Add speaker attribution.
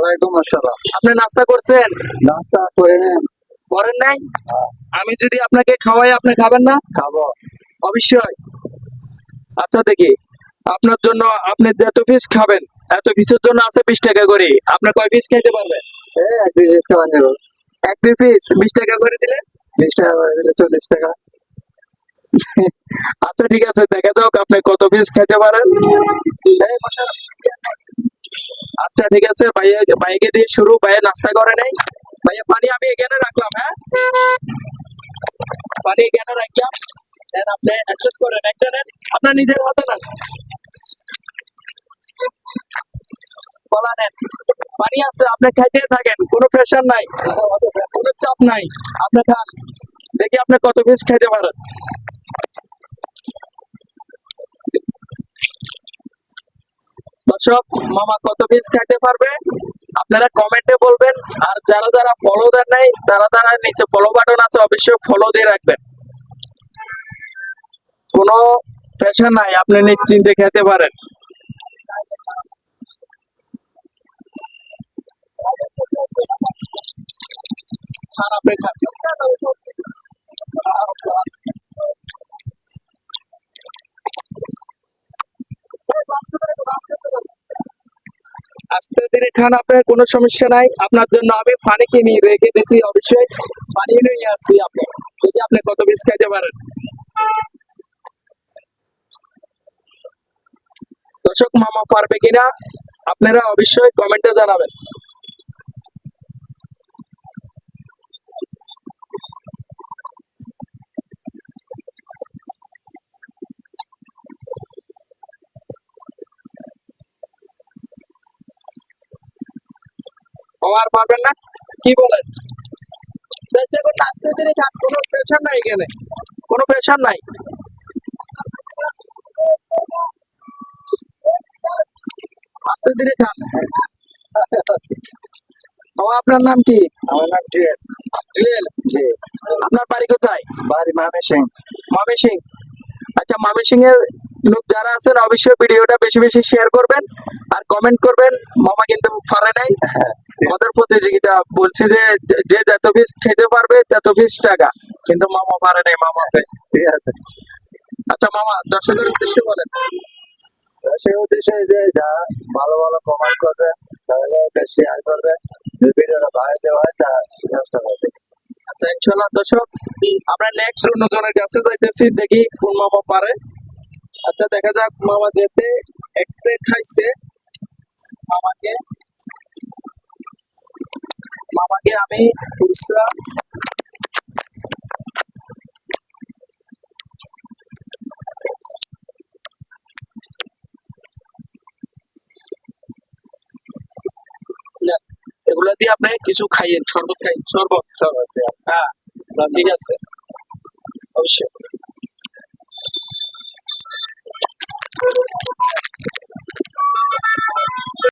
Speaker 1: ওয়ালাইকুম আসসালাম।
Speaker 2: আপনি নাস্তা করছেন?
Speaker 1: নাস্তা করে নেন।
Speaker 2: করেন নাই?
Speaker 1: হ্যাঁ।
Speaker 2: আমি যদি আপনাকে খাওয়াই আপনি খাবেন না?
Speaker 1: খাবো।
Speaker 2: অবশ্যই। আচ্ছা দেখি, আপনার জন্য আপনি যত পিস খাবেন এত পিসের জন্য আছে 20 টাকা করে। আপনি কয় পিস খাইতে পারবেন?
Speaker 1: এক পিস খাওয়া যাবো।
Speaker 2: এক দুই পিস 20 টাকা করে দিলে?
Speaker 1: 20 টাকা করে দিলে 40 টাকা।
Speaker 2: আচ্ছা ঠিক আছে, দেখা যাক আপনি কত পিস খেতে পারেন। এই বসেন। আচ্ছা ঠিক আছে, ভাইয়া ভাইকে দিয়ে শুরু। ভাইয়া নাস্তা করে নাই। ভাইয়া পানি আমি এখানে রাখলাম, হ্যাঁ পানি এখানে রাখলাম। দেন আপনি অ্যাডজাস্ট করেন, একটা নেন আপনার নিজের হাতে নেন। কলা নেন, পানি আছে, আপনি খাইতে থাকেন, কোনো প্রেশার নাই, কোনো চাপ নাই, আপনি খান। দেখি আপনি কত পিস খাইতে পারেন। দর্শক, মামা কত পিস খাইতে পারবে আপনারা কমেন্টে বলবেন। আর যারা যারা ফলো দেন নাই তারা নিচে ফলো বাটন আছে, অবশ্যই ফলো দিয়ে রাখবেন। কোনো প্রেশার নাই, আপনি নিশ্চিন্তে খেতে পারেন। খান, আপনি খান। আস্তে ধীরে খান, আপনার কোনো সমস্যা নাই। আপনার জন্য আমি পানি কিনে রেখে দিচ্ছি, অবশ্যই পানি নিয়ে আসছি। আপনি দেখি আপনি কত পিস খাইতে পারেন। দর্শক, মামা পারবে কিনা আপনারা অবশ্যই কমেন্টে জানাবেন। আর পারবেন না? কি বলেন? চেষ্টা করুন, আস্তে ধীরে খান, কোনো প্রেশার নাই, এখানে কোনো প্রেশার নাই। আস্তে ধীরে খান। আপনার নাম কি?
Speaker 1: আমার নাম জুয়েল।
Speaker 2: জুয়েল।
Speaker 1: জি।
Speaker 2: আপনার বাড়ি কোথায়?
Speaker 1: বাড়ি মামেসিং।
Speaker 2: ময়মনসিংহ। আচ্ছা, ময়মনসিংহ এর লোক যারা আছেন অবশ্যই ভিডিওটা বেশি বেশি শেয়ার করবেন আর কমেন্ট করবেন। মামা কিন্তু পারে নাই, আমাদের প্রতিযোগিতা বলছি যে যে যত পিস খেতে পারবে তত পিস টাকা, কিন্তু মামা পারে নাই। মামা
Speaker 1: ঠিক আছে।
Speaker 2: আচ্ছা মামা, দর্শকের উদ্দেশ্যে বলেন।
Speaker 1: সেই উদ্দেশ্যে যে যা ভালো ভালো কমেন্ট করবে, তাহলে ওটা শেয়ার করবে, যদি ভিডিওটা ভালো দেওয়া হয় তা চেষ্টা করবে।
Speaker 2: আচ্ছা ইনশাল্লাহ। দর্শক, আমরা নেক্সট অন্যজনের কাছে যাইতেছি, দেখি কোন মামা পারে। আচ্ছা দেখা যাক, মামা যেতে এক প্লেট খাইছে। মামাকে মামাকে আমি খুচরা এগুলা দিয়ে আপনি কিছু খাইয়েন, শরবত খাইয়েন, শরবত।
Speaker 1: সব আছে।
Speaker 2: হ্যাঁ ঠিক আছে।